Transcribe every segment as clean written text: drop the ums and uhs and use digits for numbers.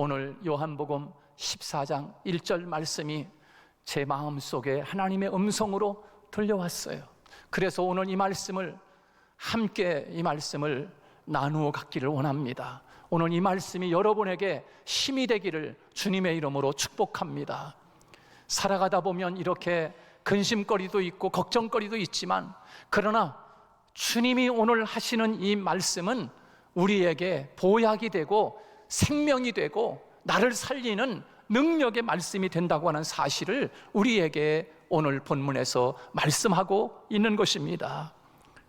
오늘 요한복음 14장 1절 말씀이 제 마음속에 하나님의 음성으로 들려왔어요. 그래서 오늘 이 말씀을 함께 나누어 갖기를 원합니다. 오늘 이 말씀이 여러분에게 힘이 되기를 주님의 이름으로 축복합니다. 살아가다 보면 이렇게 근심거리도 있고 걱정거리도 있지만, 그러나 주님이 오늘 하시는 이 말씀은 우리에게 보약이 되고 생명이 되고 나를 살리는 능력의 말씀이 된다고 하는 사실을 우리에게 오늘 본문에서 말씀하고 있는 것입니다.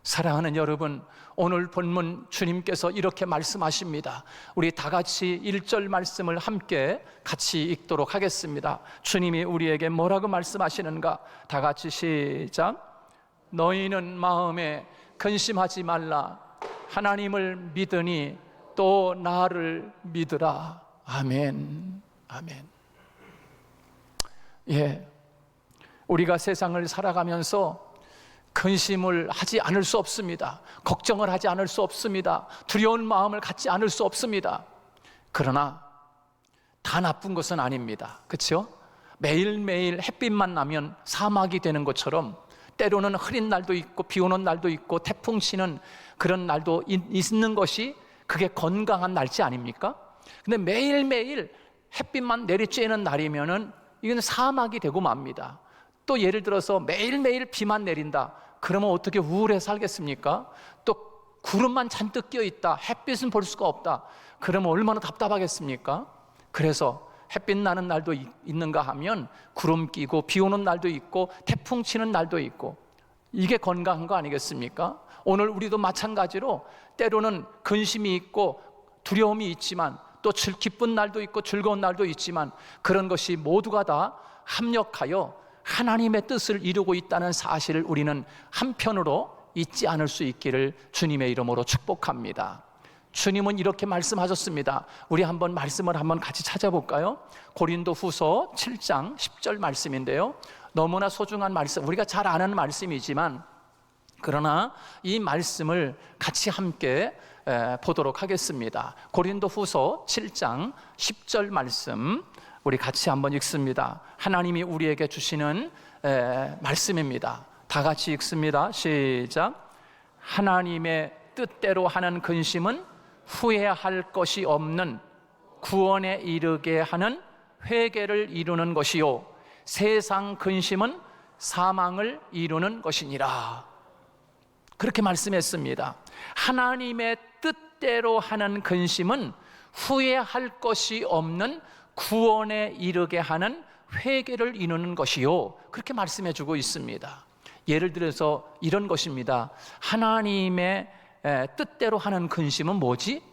사랑하는 여러분, 오늘 본문 주님께서 이렇게 말씀하십니다. 우리 다 같이 1절 말씀을 함께 같이 읽도록 하겠습니다. 주님이 우리에게 뭐라고 말씀하시는가? 다 같이 시작. 너희는 마음에 근심하지 말라. 하나님을 믿으니 또 나를 믿으라. 아멘. 아멘. 우리가 세상을 살아가면서 근심을 하지 않을 수 없습니다. 걱정을 하지 않을 수 없습니다. 두려운 마음을 갖지 않을 수 없습니다. 그러나 다 나쁜 것은 아닙니다. 그렇죠? 매일매일 햇빛만 나면 사막이 되는 것처럼 때로는 흐린 날도 있고 비 오는 날도 있고 태풍 치는 그런 날도 있는 것이 그게 건강한 날씨 아닙니까? 근데 매일매일 햇빛만 내리쬐는 날이면은 이건 사막이 되고 맙니다. 또 예를 들어서 매일매일 비만 내린다. 그러면 어떻게 우울해 살겠습니까? 또 구름만 잔뜩 끼어있다. 햇빛은 볼 수가 없다. 그러면 얼마나 답답하겠습니까? 그래서 햇빛 나는 날도 있는가 하면 구름 끼고 비 오는 날도 있고 태풍 치는 날도 있고, 이게 건강한 거 아니겠습니까? 오늘 우리도 마찬가지로 때로는 근심이 있고 두려움이 있지만 또 기쁜 날도 있고 즐거운 날도 있지만, 그런 것이 모두가 다 합력하여 하나님의 뜻을 이루고 있다는 사실을 우리는 한편으로 잊지 않을 수 있기를 주님의 이름으로 축복합니다. 주님은 이렇게 말씀하셨습니다. 우리 한번 말씀을 한번 같이 찾아볼까요? 고린도후서 7장 10절 말씀인데요, 너무나 소중한 말씀, 우리가 잘 아는 말씀이지만 그러나 이 말씀을 같이 함께 보도록 하겠습니다. 고린도후서 7장 10절 말씀 우리 같이 한번 읽습니다. 하나님이 우리에게 주시는 말씀입니다. 다 같이 읽습니다. 시작. 하나님의 뜻대로 하는 근심은 후회할 것이 없는 구원에 이르게 하는 회개를 이루는 것이요, 세상 근심은 사망을 이루는 것이니라. 그렇게 말씀했습니다. 하나님의 뜻대로 하는 근심은 후회할 것이 없는 구원에 이르게 하는 회개를 이루는 것이요, 그렇게 말씀해 주고 있습니다. 예를 들어서 이런 것입니다. 하나님의 뜻대로 하는 근심은 뭐지?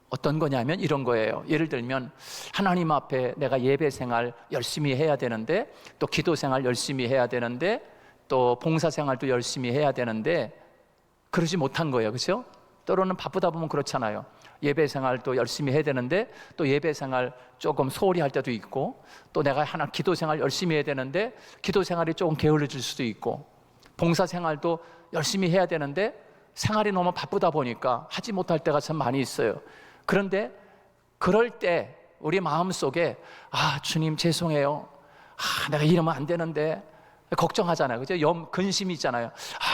어떤 거냐면 이런 거예요. 예를 들면 하나님 앞에 내가 예배 생활 열심히 해야 되는데, 또 기도 생활 열심히 해야 되는데, 또 봉사 생활도 열심히 해야 되는데 그러지 못한 거예요. 그렇죠? 때로는 바쁘다 보면 그렇잖아요. 예배 생활도 열심히 해야 되는데 또 예배 생활 조금 소홀히 할 때도 있고, 또 내가 기도 생활 열심히 해야 되는데 기도 생활이 조금 게을러질 수도 있고, 봉사 생활도 열심히 해야 되는데 생활이 너무 바쁘다 보니까 하지 못할 때가 참 많이 있어요. 그런데 그럴 때 우리 마음속에 주님 죄송해요. 내가 이러면 안 되는데 걱정하잖아요. 그죠? 근심이 있잖아요.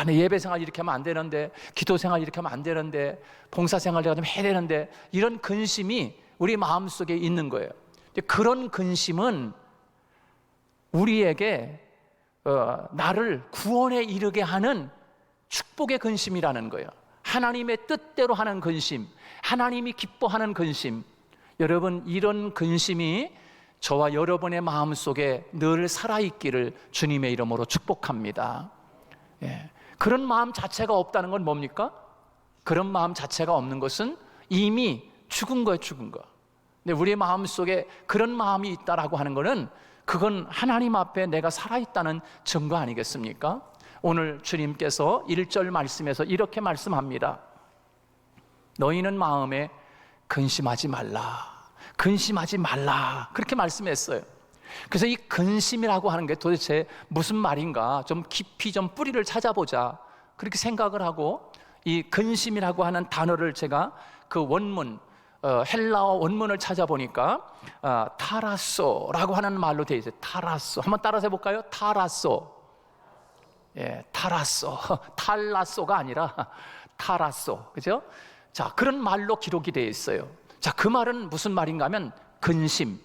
내 예배 생활 이렇게 하면 안 되는데, 기도 생활 이렇게 하면 안 되는데, 봉사 생활 내가 좀 해야 되는데, 이런 근심이 우리 마음속에 있는 거예요. 그런 근심은 우리에게 나를 구원에 이르게 하는 축복의 근심이라는 거예요. 하나님의 뜻대로 하는 근심, 하나님이 기뻐하는 근심. 여러분, 이런 근심이 저와 여러분의 마음속에 늘 살아있기를 주님의 이름으로 축복합니다. 그런 마음 자체가 없다는 건 뭡니까? 그런 마음 자체가 없는 것은 이미 죽은 거예요, 죽은 거. 근데 우리의 마음속에 그런 마음이 있다라고 하는 것은 그건 하나님 앞에 내가 살아있다는 증거 아니겠습니까? 오늘 주님께서 1절 말씀에서 이렇게 말씀합니다. 너희는 마음에 근심하지 말라. 근심하지 말라, 그렇게 말씀했어요. 그래서 이 근심이라고 하는 게 도대체 무슨 말인가 좀 깊이 좀 뿌리를 찾아보자, 그렇게 생각을 하고 이 근심이라고 하는 단어를 제가 그 원문 헬라어 원문을 찾아보니까 타라소라고 하는 말로 되어 있어요. 타라소. 한번 따라서 해볼까요? 타라소. 예, 타라소. 탈라소가 아니라 타라소. 그죠? 자, 그런 말로 기록이 되어 있어요. 자, 그 말은 무슨 말인가 하면 근심.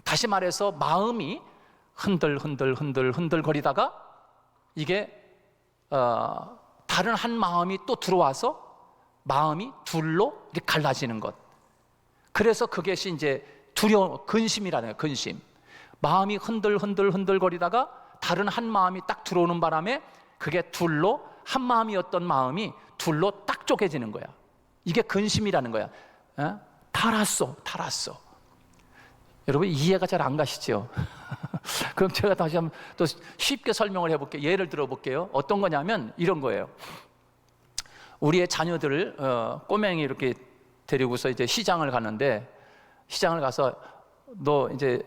다시 말해서 마음이 흔들 거리다가 이게 다른 한 마음이 또 들어와서 마음이 둘로 이렇게 갈라지는 것. 그래서 그것이 이제 근심이라는 거예요. 근심. 마음이 흔들 거리다가 다른 한 마음이 딱 들어오는 바람에 그게 둘로, 한 마음이었던 마음이 둘로 딱 쪼개지는 거야. 이게 근심이라는 거야. 타라소. 여러분 이해가 잘 안 가시죠? 그럼 제가 다시 한번 또 쉽게 설명을 해볼게요. 예를 들어볼게요. 어떤 거냐면 이런 거예요. 우리의 자녀들을 꼬맹이 이렇게 데리고서 이제 시장을 가는데, 시장을 가서 너 이제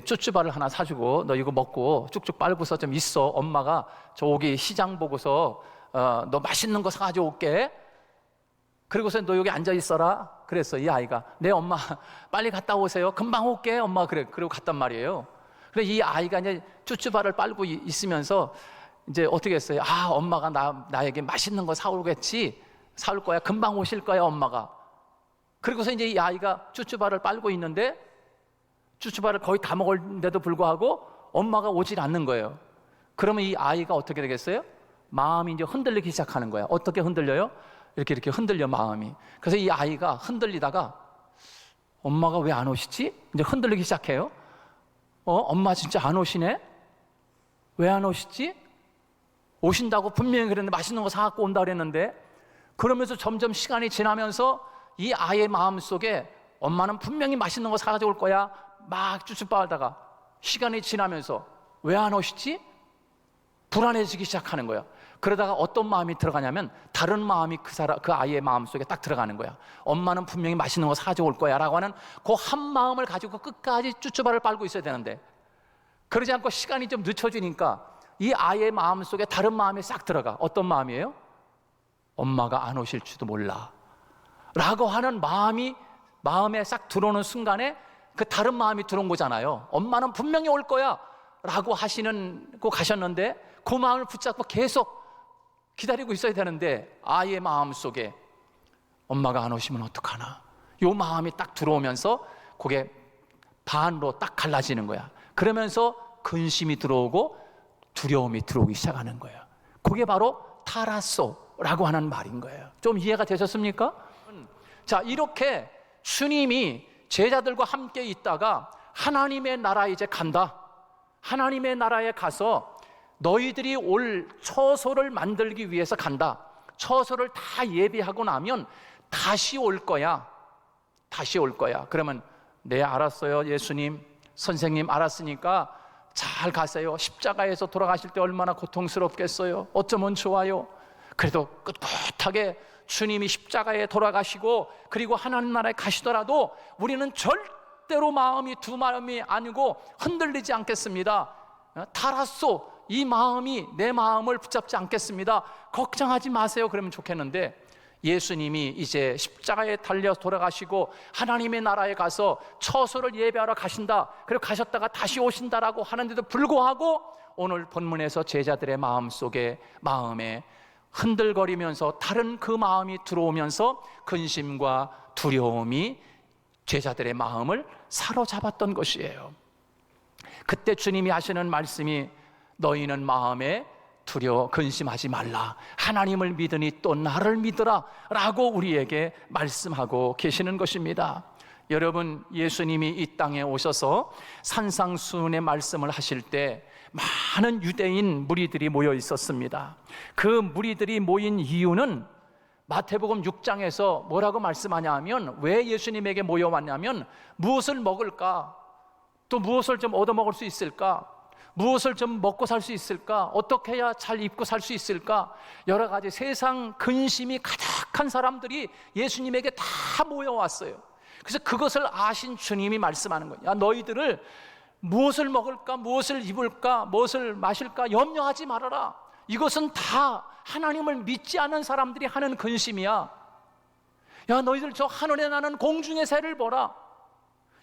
쭈쭈바를 하나 사주고 너 이거 먹고 쭉쭉 빨고서 좀 있어. 엄마가 저기 시장 보고서 너 맛있는 거 사가지고 올게. 그리고서 너 여기 앉아 있어라. 그랬어. 이 아이가 네 엄마 빨리 갔다 오세요. 금방 올게 엄마. 그리고 갔단 말이에요. 그래 이 아이가 이제 쭈쭈바를 빨고 있으면서 이제 어떻게 했어요? 엄마가 나에게 맛있는 거 사오겠지. 사올 거야. 금방 오실 거야 엄마가. 그리고서 이제 이 아이가 쭈쭈바를 빨고 있는데 쭈쭈바를 거의 다 먹었는데도 불구하고 엄마가 오질 않는 거예요. 그러면 이 아이가 어떻게 되겠어요? 마음이 이제 흔들리기 시작하는 거야. 어떻게 흔들려요? 이렇게 흔들려 마음이. 그래서 이 아이가 흔들리다가 엄마가 왜 안 오시지? 이제 흔들리기 시작해요. 엄마 진짜 안 오시네? 왜 안 오시지? 오신다고 분명히 그랬는데 맛있는 거 사갖고 온다 그랬는데. 그러면서 점점 시간이 지나면서 이 아이의 마음속에 엄마는 분명히 맛있는 거 사가지고 올 거야 막 쭈쭈빠하다가 시간이 지나면서 왜 안 오시지? 불안해지기 시작하는 거야. 그러다가 어떤 마음이 들어가냐면 다른 마음이 그 아이의 마음속에 딱 들어가는 거야. 엄마는 분명히 맛있는 거 사가지고 올 거야 라고 하는 그 한 마음을 가지고 끝까지 쭈쭈바를 빨고 있어야 되는데, 그러지 않고 시간이 좀 늦춰지니까 이 아이의 마음속에 다른 마음이 싹 들어가. 어떤 마음이에요? 엄마가 안 오실지도 몰라 라고 하는 마음에 싹 들어오는 순간에 그 다른 마음이 들어온 거잖아요. 엄마는 분명히 올 거야 라고 가셨는데 그 마음을 붙잡고 계속 기다리고 있어야 되는데 아이의 마음속에 엄마가 안 오시면 어떡하나, 이 마음이 딱 들어오면서 그게 반으로 딱 갈라지는 거야. 그러면서 근심이 들어오고 두려움이 들어오기 시작하는 거예요. 그게 바로 타라소라고 하는 말인 거예요. 좀 이해가 되셨습니까? 자, 이렇게 주님이 제자들과 함께 있다가 하나님의 나라에 이제 간다. 하나님의 나라에 가서 너희들이 올 처소를 만들기 위해서 간다. 처소를 다 예비하고 나면 다시 올 거야. 다시 올 거야. 그러면 네, 알았어요 예수님, 선생님 알았으니까 잘 가세요. 십자가에서 돌아가실 때 얼마나 고통스럽겠어요. 어쩌면 좋아요. 그래도 꿋꿋하게 주님이 십자가에 돌아가시고 그리고 하나님 나라에 가시더라도 우리는 절대로 두 마음이 아니고 흔들리지 않겠습니다. 타라소, 이 마음이 내 마음을 붙잡지 않겠습니다. 걱정하지 마세요. 그러면 좋겠는데 예수님이 이제 십자가에 달려 돌아가시고 하나님의 나라에 가서 처소를 예배하러 가신다. 그리고 가셨다가 다시 오신다라고 하는데도 불구하고 오늘 본문에서 제자들의 마음에 흔들거리면서 다른 그 마음이 들어오면서 근심과 두려움이 제자들의 마음을 사로잡았던 것이에요. 그때 주님이 하시는 말씀이 너희는 마음에 근심하지 말라. 하나님을 믿으니 또 나를 믿으라 라고 우리에게 말씀하고 계시는 것입니다. 여러분, 예수님이 이 땅에 오셔서 산상수훈의 말씀을 하실 때 많은 유대인 무리들이 모여 있었습니다. 그 무리들이 모인 이유는 마태복음 6장에서 뭐라고 말씀하냐 하면, 왜 예수님에게 모여왔냐면 무엇을 먹을까, 또 무엇을 좀 얻어먹을 수 있을까, 무엇을 좀 먹고 살 수 있을까, 어떻게 해야 잘 입고 살 수 있을까, 여러 가지 세상 근심이 가득한 사람들이 예수님에게 다 모여왔어요. 그래서 그것을 아신 주님이 말씀하는 거예요. 야, 너희들을 무엇을 먹을까, 무엇을 입을까, 무엇을 마실까 염려하지 말아라. 이것은 다 하나님을 믿지 않는 사람들이 하는 근심이야. 야, 너희들 저 하늘에 나는 공중의 새를 보라.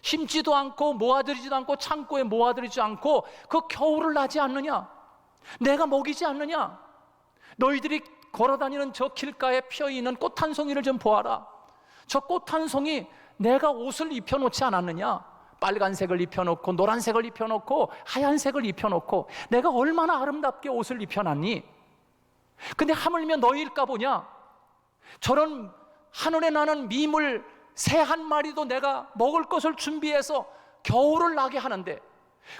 심지도 않고 모아들이지도 않고 창고에 모아들이지 않고 그 겨울을 나지 않느냐? 내가 먹이지 않느냐? 너희들이 걸어다니는 저 길가에 피어있는 꽃 한 송이를 좀 보아라. 저 꽃 한 송이 내가 옷을 입혀놓지 않았느냐? 빨간색을 입혀놓고 노란색을 입혀놓고 하얀색을 입혀놓고 내가 얼마나 아름답게 옷을 입혀놨니? 근데 하물며 너희일까 보냐? 저런 하늘에 나는 미물 새 한 마리도 내가 먹을 것을 준비해서 겨울을 나게 하는데,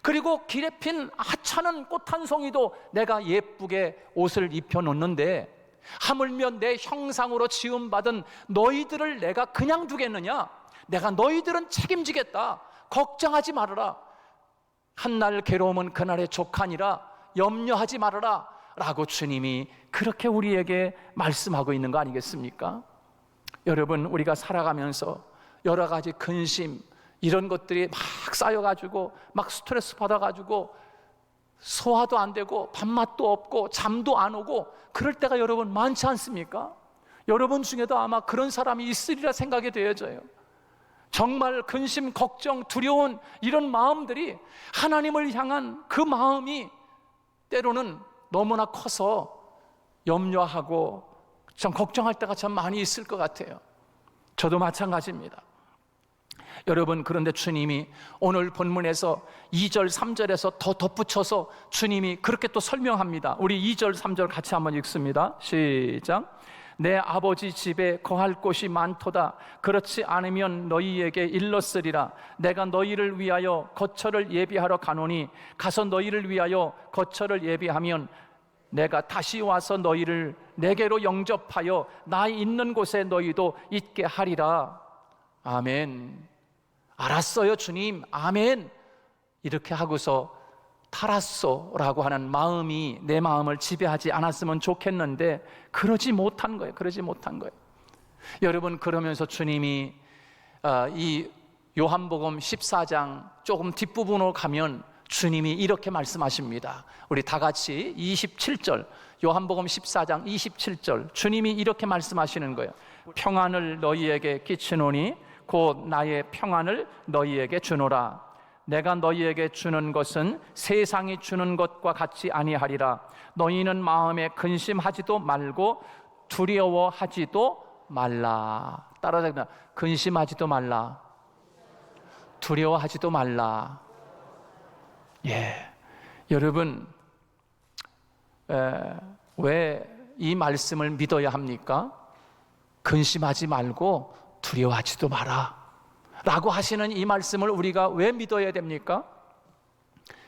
그리고 길에 핀 하찮은 꽃 한 송이도 내가 예쁘게 옷을 입혀놓는데 하물며 내 형상으로 지음받은 너희들을 내가 그냥 두겠느냐? 내가 너희들은 책임지겠다. 걱정하지 말아라. 한날 괴로움은 그날의 족하니라. 염려하지 말아라 라고 주님이 그렇게 우리에게 말씀하고 있는 거 아니겠습니까? 여러분, 우리가 살아가면서 여러 가지 근심 이런 것들이 막 쌓여가지고 막 스트레스 받아가지고 소화도 안 되고 밥맛도 없고 잠도 안 오고 그럴 때가 여러분 많지 않습니까? 여러분 중에도 아마 그런 사람이 있으리라 생각이 되어져요. 정말 근심, 걱정, 두려운 이런 마음들이 하나님을 향한 그 마음이 때로는 너무나 커서 염려하고 참 걱정할 때가 참 많이 있을 것 같아요. 저도 마찬가지입니다. 여러분, 그런데 주님이 오늘 본문에서 2절, 3절에서 더 덧붙여서 주님이 그렇게 또 설명합니다. 우리 2절, 3절 같이 한번 읽습니다. 시작. 내 아버지 집에 거할 곳이 많도다. 그렇지 않으면 너희에게 일렀으리라. 내가 너희를 위하여 거처를 예비하러 가노니 가서 너희를 위하여 거처를 예비하면 내가 다시 와서 너희를 내게로 영접하여 나 있는 곳에 너희도 있게 하리라. 아멘. 알았어요 주님, 아멘. 이렇게 하고서 타라쏘라고 하는 마음이 내 마음을 지배하지 않았으면 좋겠는데 그러지 못한 거예요. 여러분, 그러면서 주님이 이 요한복음 14장 조금 뒷부분으로 가면 주님이 이렇게 말씀하십니다. 우리 다 같이 27절, 요한복음 14장 27절, 주님이 이렇게 말씀하시는 거예요. 평안을 너희에게 끼치노니 곧 나의 평안을 너희에게 주노라. 내가 너희에게 주는 것은 세상이 주는 것과 같이 아니하리라. 너희는 마음에 근심하지도 말고 두려워하지도 말라. 따라서 근심하지도 말라, 두려워하지도 말라. 예, 여러분, 왜 이 말씀을 믿어야 합니까? 근심하지 말고 두려워하지도 마라 라고 하시는 이 말씀을 우리가 왜 믿어야 됩니까?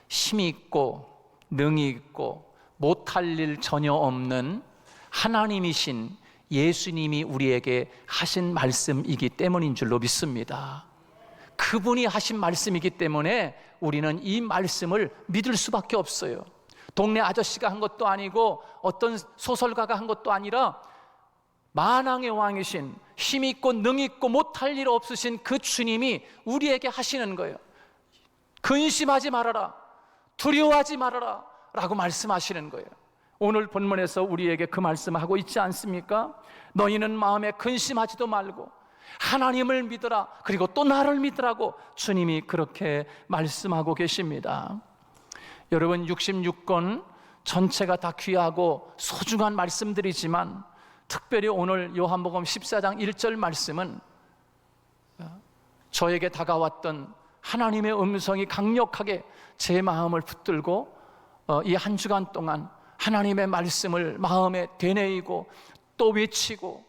힘이 있고 능이 있고 못할 일 전혀 없는 하나님이신 예수님이 우리에게 하신 말씀이기 때문인 줄로 믿습니다. 그분이 하신 말씀이기 때문에 우리는 이 말씀을 믿을 수밖에 없어요. 동네 아저씨가 한 것도 아니고 어떤 소설가가 한 것도 아니라 만왕의 왕이신 힘 있고 능 있고 못할 일 없으신 그 주님이 우리에게 하시는 거예요. 근심하지 말아라, 두려워하지 말아라 라고 말씀하시는 거예요. 오늘 본문에서 우리에게 그 말씀하고 있지 않습니까? 너희는 마음에 근심하지도 말고 하나님을 믿으라, 그리고 또 나를 믿으라고 주님이 그렇게 말씀하고 계십니다. 여러분, 66권 전체가 다 귀하고 소중한 말씀들이지만 특별히 오늘 요한복음 14장 1절 말씀은 저에게 다가왔던 하나님의 음성이 강력하게 제 마음을 붙들고 이 한 주간 동안 하나님의 말씀을 마음에 되뇌이고 또 외치고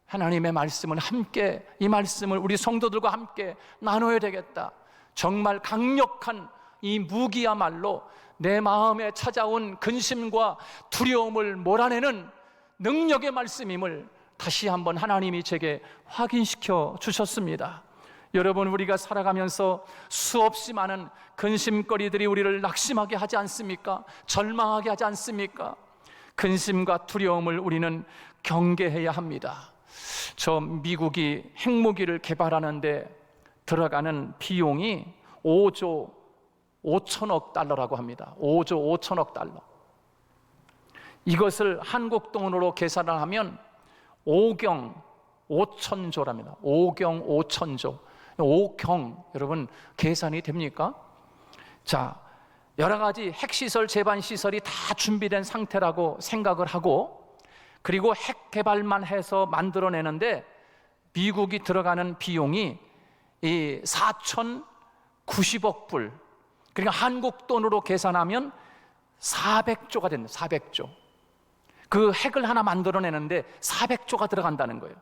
하나님의 말씀을 함께, 이 말씀을 우리 성도들과 함께 나눠야 되겠다. 정말 강력한 이 무기야말로 내 마음에 찾아온 근심과 두려움을 몰아내는 능력의 말씀임을 다시 한번 하나님이 제게 확인시켜 주셨습니다. 여러분, 우리가 살아가면서 수없이 많은 근심거리들이 우리를 낙심하게 하지 않습니까? 절망하게 하지 않습니까? 근심과 두려움을 우리는 경계해야 합니다. 저 미국이 핵무기를 개발하는데 들어가는 비용이 5조 5천억 달러라고 합니다. 5조 5천억 달러. 이것을 한국 돈으로 계산을 하면 5경 5천조랍니다. 5경 5천조. 5경 여러분 계산이 됩니까? 자, 여러 가지 핵시설, 제반시설이 다 준비된 상태라고 생각을 하고, 그리고 핵 개발만 해서 만들어내는데 미국이 들어가는 비용이 이 4,090억 불, 그러니까 한국 돈으로 계산하면 400조가 된다. 400조. 그 핵을 하나 만들어내는데 400조가 들어간다는 거예요.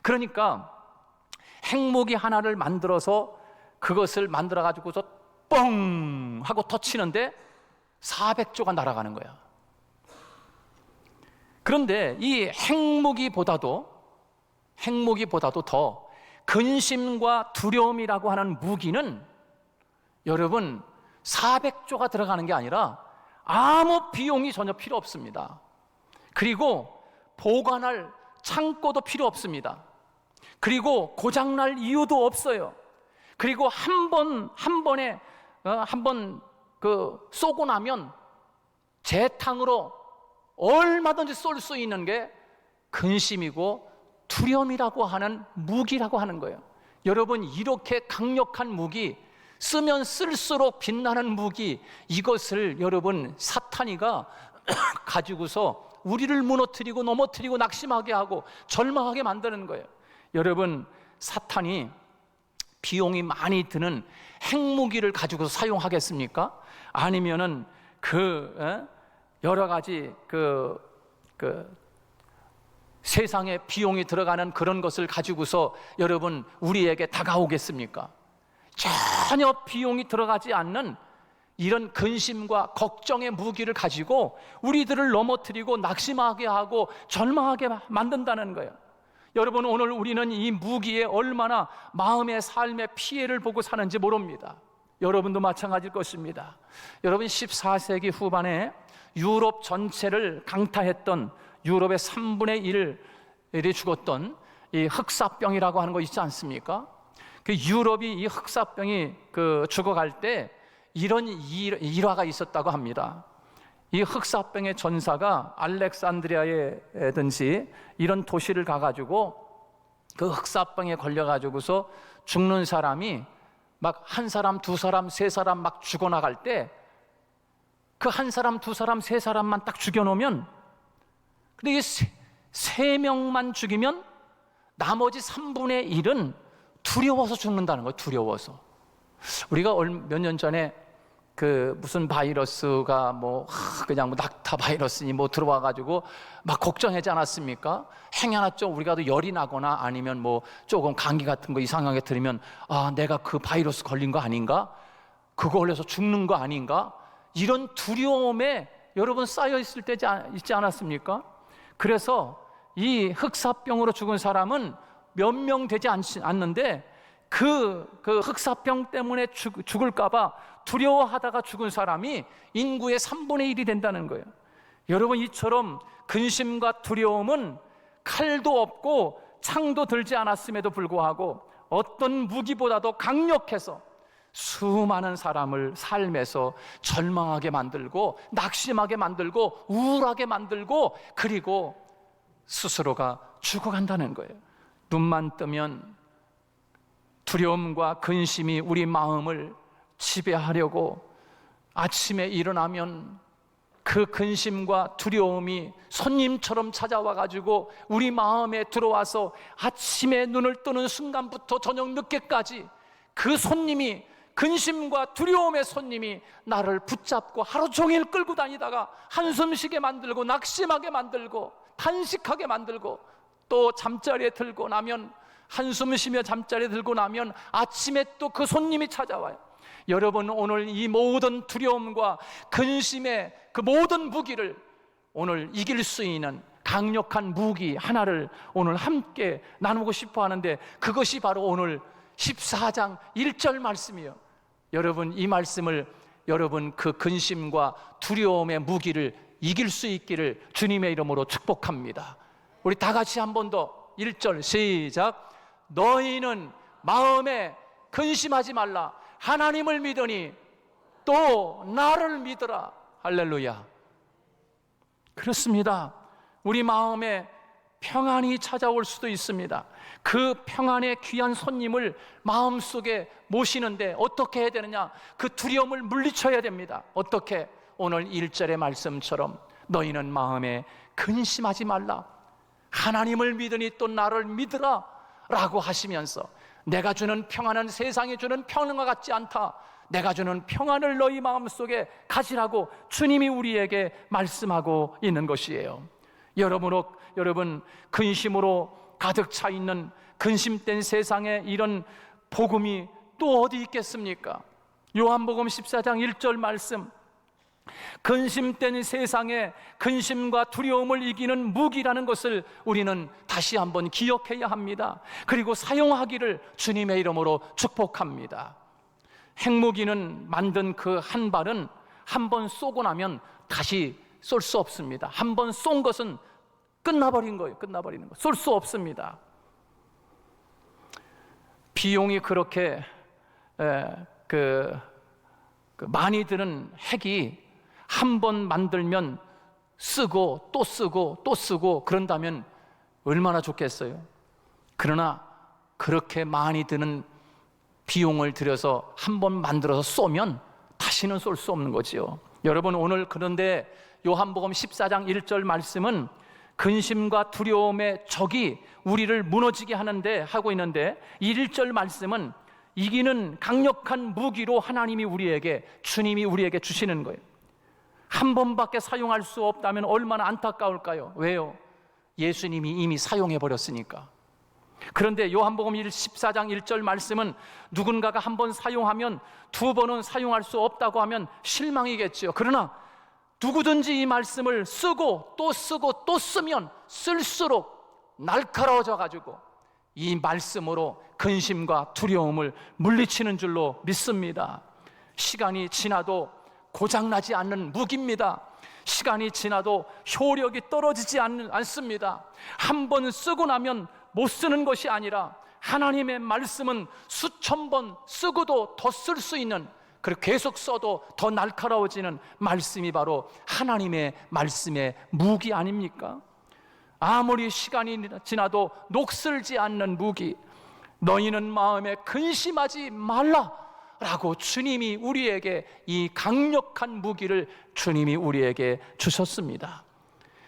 그러니까 핵무기 하나를 만들어서 그것을 만들어가지고서 뻥 하고 터치는데 400조가 날아가는 거야. 그런데 이 핵무기보다도 더 근심과 두려움이라고 하는 무기는 여러분 400조가 들어가는 게 아니라 아무 비용이 전혀 필요 없습니다. 그리고 보관할 창고도 필요 없습니다. 그리고 고장날 이유도 없어요. 그리고 한 번에 쏘고 나면 재탕으로 얼마든지 쏠 수 있는 게 근심이고 두려움이라고 하는 무기라고 하는 거예요. 여러분, 이렇게 강력한 무기, 쓰면 쓸수록 빛나는 무기, 이것을 여러분 사탄이가 가지고서 우리를 무너뜨리고 넘어뜨리고 낙심하게 하고 절망하게 만드는 거예요. 여러분, 사탄이 비용이 많이 드는 핵무기를 가지고 사용하겠습니까? 아니면은 여러 가지 세상에 비용이 들어가는 그런 것을 가지고서 여러분 우리에게 다가오겠습니까? 전혀 비용이 들어가지 않는 이런 근심과 걱정의 무기를 가지고 우리들을 넘어뜨리고 낙심하게 하고 절망하게 만든다는 거예요. 여러분, 오늘 우리는 이 무기에 얼마나 마음의 삶의 피해를 보고 사는지 모릅니다. 여러분도 마찬가지일 것입니다. 여러분, 14세기 후반에 유럽 전체를 강타했던, 유럽의 3분의 1이 죽었던 이 흑사병이라고 하는 거 있지 않습니까? 그 유럽이 이 흑사병이 죽어갈 때 이런 일화가 있었다고 합니다. 이 흑사병의 전사가 알렉산드리아에든지 이런 도시를 가가지고 그 흑사병에 걸려가지고서 죽는 사람이 막 한 사람, 두 사람, 세 사람 막 죽어나갈 때 그 한 사람, 두 사람, 세 사람만 딱 죽여놓으면, 근데 이 세 명만 죽이면 나머지 3분의 1은 두려워서 죽는다는 거예요. 두려워서. 우리가 몇 년 전에 무슨 바이러스가 그냥 낙타 바이러스니 들어와가지고 막 걱정하지 않았습니까? 행여나 좀 우리가 열이 나거나 아니면 조금 감기 같은 거 이상하게 들으면 내가 그 바이러스 걸린 거 아닌가? 그거 걸려서 죽는 거 아닌가? 이런 두려움에 여러분 쌓여 있을 때 있지 않았습니까? 그래서 이 흑사병으로 죽은 사람은 몇 명 되지 않는데 그 흑사병 때문에 죽을까봐 두려워하다가 죽은 사람이 인구의 3분의 1이 된다는 거예요. 여러분, 이처럼 근심과 두려움은 칼도 없고 창도 들지 않았음에도 불구하고 어떤 무기보다도 강력해서 수많은 사람을 삶에서 절망하게 만들고 낙심하게 만들고 우울하게 만들고 그리고 스스로가 죽어간다는 거예요. 눈만 뜨면 두려움과 근심이 우리 마음을 지배하려고, 아침에 일어나면 그 근심과 두려움이 손님처럼 찾아와가지고 우리 마음에 들어와서 아침에 눈을 뜨는 순간부터 저녁 늦게까지 그 손님이, 근심과 두려움의 손님이 나를 붙잡고 하루 종일 끌고 다니다가 한숨 쉬게 만들고 낙심하게 만들고 탄식하게 만들고, 또 잠자리에 들고 나면, 한숨 쉬며 잠자리에 들고 나면 아침에 또 그 손님이 찾아와요. 여러분, 오늘 이 모든 두려움과 근심의 그 모든 무기를 오늘 이길 수 있는 강력한 무기 하나를 오늘 함께 나누고 싶어 하는데, 그것이 바로 오늘 14장 1절 말씀이에요. 여러분, 이 말씀을 여러분 그 근심과 두려움의 무기를 이길 수 있기를 주님의 이름으로 축복합니다. 우리 다 같이 한 번 더 1절 시작. 너희는 마음에 근심하지 말라. 하나님을 믿으니 또 나를 믿으라. 할렐루야. 그렇습니다. 우리 마음에 평안이 찾아올 수도 있습니다. 그 평안의 귀한 손님을 마음속에 모시는데 어떻게 해야 되느냐? 그 두려움을 물리쳐야 됩니다. 어떻게? 오늘 1절의 말씀처럼 너희는 마음에 근심하지 말라. 하나님을 믿으니 또 나를 믿으라 라고 하시면서 내가 주는 평안은 세상이 주는 평안과 같지 않다. 내가 주는 평안을 너희 마음속에 가지라고 주님이 우리에게 말씀하고 있는 것이에요. 여러분, 근심으로 가득 차 있는 근심된 세상에 이런 복음이 또 어디 있겠습니까? 요한복음 14장 1절 말씀, 근심된 세상에 근심과 두려움을 이기는 무기라는 것을 우리는 다시 한번 기억해야 합니다. 그리고 사용하기를 주님의 이름으로 축복합니다. 핵무기는 만든 그 한 발은 한 번 쏘고 나면 다시 쏠 수 없습니다. 한 번 쏜 것은 끝나버린 거예요. 끝나버리는 거. 쏠 수 없습니다. 비용이 그렇게 많이 드는 핵이 한 번 만들면 쓰고 또 쓰고 또 쓰고 그런다면 얼마나 좋겠어요. 그러나 그렇게 많이 드는 비용을 들여서 한 번 만들어서 쏘면 다시는 쏠 수 없는 거지요. 여러분, 오늘 그런데 요한복음 14장 1절 말씀은 근심과 두려움의 적이 우리를 무너지게 하는데 하고 있는데, 1절 말씀은 이기는 강력한 무기로 하나님이 주님이 우리에게 주시는 거예요. 한 번밖에 사용할 수 없다면 얼마나 안타까울까요? 왜요? 예수님이 이미 사용해 버렸으니까. 그런데 요한복음 14장 1절 말씀은 누군가가 한 번 사용하면 두 번은 사용할 수 없다고 하면 실망이겠지요. 그러나 누구든지 이 말씀을 쓰고 또 쓰고 또 쓰면 쓸수록 날카로워져 가지고 이 말씀으로 근심과 두려움을 물리치는 줄로 믿습니다. 시간이 지나도 고장나지 않는 무기입니다. 시간이 지나도 효력이 떨어지지 않습니다. 한 번 쓰고 나면 못 쓰는 것이 아니라 하나님의 말씀은 수천 번 쓰고도 더 쓸 수 있는, 그리고 계속 써도 더 날카로워지는 말씀이 바로 하나님의 말씀의 무기 아닙니까? 아무리 시간이 지나도 녹슬지 않는 무기, 너희는 마음에 근심하지 말라 라고 주님이 우리에게 이 강력한 무기를 주님이 우리에게 주셨습니다.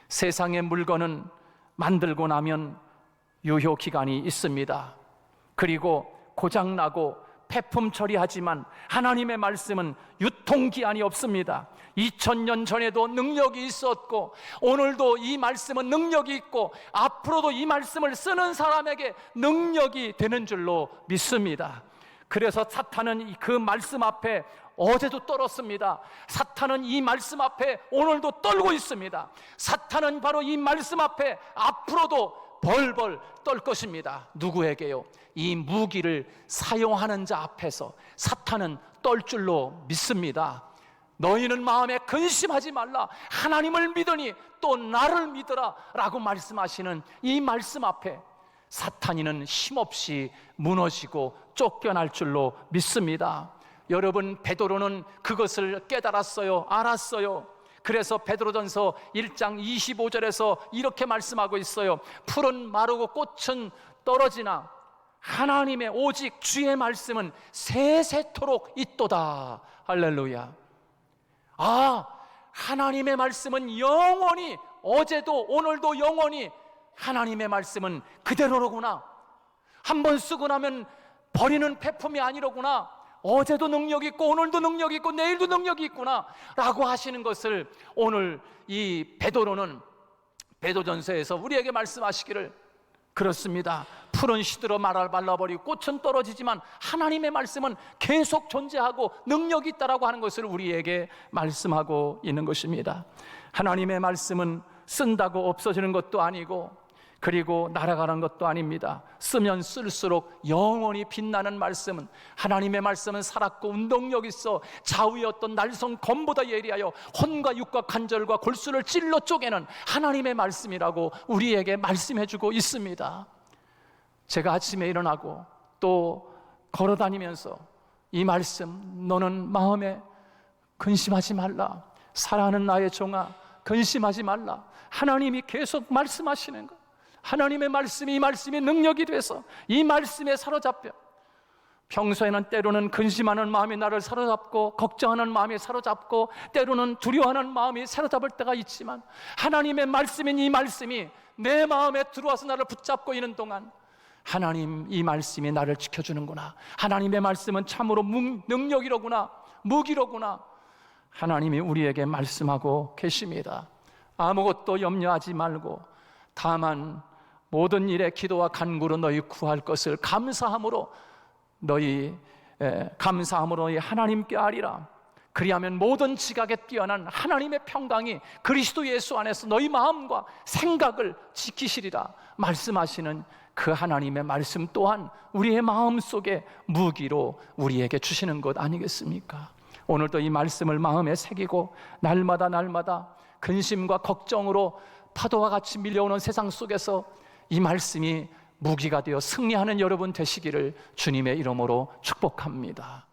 세상의 물건은 만들고 나면 유효 기간이 있습니다. 그리고 고장나고 폐품 처리하지만 하나님의 말씀은 유통기한이 없습니다. 2000년 전에도 능력이 있었고 오늘도 이 말씀은 능력이 있고 앞으로도 이 말씀을 쓰는 사람에게 능력이 되는 줄로 믿습니다. 그래서 사탄은 그 말씀 앞에 어제도 떨었습니다. 사탄은 이 말씀 앞에 오늘도 떨고 있습니다. 사탄은 바로 이 말씀 앞에 앞으로도 벌벌 떨 것입니다. 누구에게요? 이 무기를 사용하는 자 앞에서 사탄은 떨 줄로 믿습니다. 너희는 마음에 근심하지 말라. 하나님을 믿으니 또 나를 믿으라 라고 말씀하시는 이 말씀 앞에 사탄이는 힘없이 무너지고 쫓겨날 줄로 믿습니다. 여러분, 베드로는 그것을 깨달았어요. 알았어요. 그래서 베드로전서 1장 25절에서 이렇게 말씀하고 있어요. 풀은 마르고 꽃은 떨어지나 하나님의 오직 주의 말씀은 세세토록 있도다. 할렐루야. 하나님의 말씀은 영원히, 어제도 오늘도 영원히 하나님의 말씀은 그대로로구나. 한번 쓰고 나면 버리는 폐품이 아니로구나. 어제도 능력이 있고 오늘도 능력이 있고 내일도 능력이 있구나 라고 하시는 것을 오늘 이 베드로는 베드로전서에서 우리에게 말씀하시기를, 그렇습니다. 풀은 시들어 말라버리고 꽃은 떨어지지만 하나님의 말씀은 계속 존재하고 능력이 있다라고 하는 것을 우리에게 말씀하고 있는 것입니다. 하나님의 말씀은 쓴다고 없어지는 것도 아니고 그리고 날아가는 것도 아닙니다. 쓰면 쓸수록 영원히 빛나는 말씀은, 하나님의 말씀은 살았고 운동력 있어 좌우의 어떤 날선 검보다 예리하여 혼과 육과 관절과 골수를 찔러 쪼개는 하나님의 말씀이라고 우리에게 말씀해주고 있습니다. 제가 아침에 일어나고 또 걸어다니면서 이 말씀, 너는 마음에 근심하지 말라. 사랑하는 나의 종아, 근심하지 말라. 하나님이 계속 말씀하시는 것. 하나님의 말씀이, 이 말씀이 능력이 돼서 이 말씀에 사로잡혀 평소에는 때로는 근심하는 마음이 나를 사로잡고 걱정하는 마음이 사로잡고 때로는 두려워하는 마음이 사로잡을 때가 있지만 하나님의 말씀인 이 말씀이 내 마음에 들어와서 나를 붙잡고 있는 동안 하나님, 이 말씀이 나를 지켜주는구나. 하나님의 말씀은 참으로 능력이로구나, 무기로구나. 하나님이 우리에게 말씀하고 계십니다. 아무것도 염려하지 말고 다만 모든 일에 기도와 간구로 너희 구할 것을 감사함으로 너희 하나님께 아리라. 그리하면 모든 지각에 뛰어난 하나님의 평강이 그리스도 예수 안에서 너희 마음과 생각을 지키시리라 말씀하시는 그 하나님의 말씀 또한 우리의 마음 속에 무기로 우리에게 주시는 것 아니겠습니까? 오늘도 이 말씀을 마음에 새기고 날마다 근심과 걱정으로 파도와 같이 밀려오는 세상 속에서 이 말씀이 무기가 되어 승리하는 여러분 되시기를 주님의 이름으로 축복합니다.